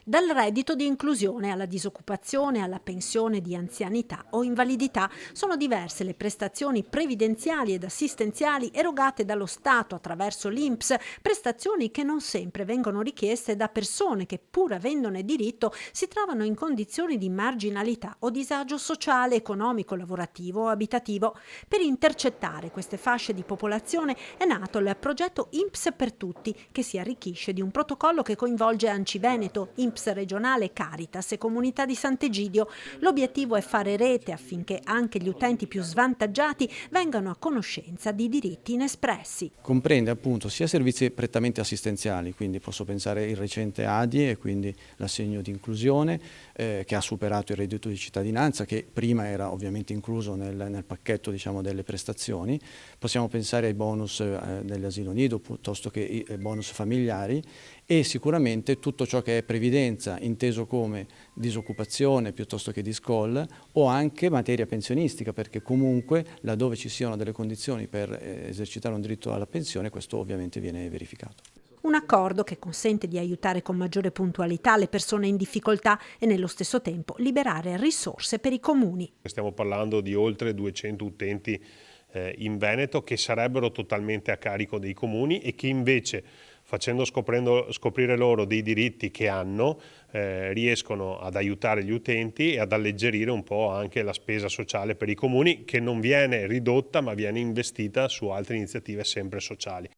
Dal reddito di inclusione alla disoccupazione, alla pensione di anzianità o invalidità, sono diverse le prestazioni previdenziali ed assistenziali erogate dallo Stato attraverso l'INPS, prestazioni che non sempre vengono richieste da persone che, pur avendone diritto, si trovano in condizioni di marginalità o disagio sociale, economico, lavorativo o abitativo. Per intercettare queste fasce di popolazione è nato il progetto INPS per tutti, che si arricchisce di un protocollo che coinvolge ANCI Veneto, INPS regionale, Caritas e Comunità di Sant'Egidio. L'obiettivo è fare rete affinché anche gli utenti più svantaggiati vengano a conoscenza di diritti inespressi. Comprende appunto sia servizi prettamente assistenziali, quindi posso pensare il recente ADI e quindi l'assegno di inclusione che ha superato il reddito di cittadinanza, che prima era ovviamente incluso nel pacchetto, diciamo, delle prestazioni. Possiamo pensare ai bonus dell'asilo nido piuttosto che i bonus familiari, e sicuramente tutto ciò che è previdenza, inteso come disoccupazione piuttosto che discol, o anche materia pensionistica, perché comunque laddove ci siano delle condizioni per esercitare un diritto alla pensione, questo ovviamente viene verificato. Un accordo che consente di aiutare con maggiore puntualità le persone in difficoltà e nello stesso tempo liberare risorse per i comuni. Stiamo parlando di oltre 200 utenti in Veneto che sarebbero totalmente a carico dei comuni e che invece, facendo scoprire loro dei diritti che hanno, riescono ad aiutare gli utenti e ad alleggerire un po' anche la spesa sociale per i comuni, che non viene ridotta ma viene investita su altre iniziative sempre sociali.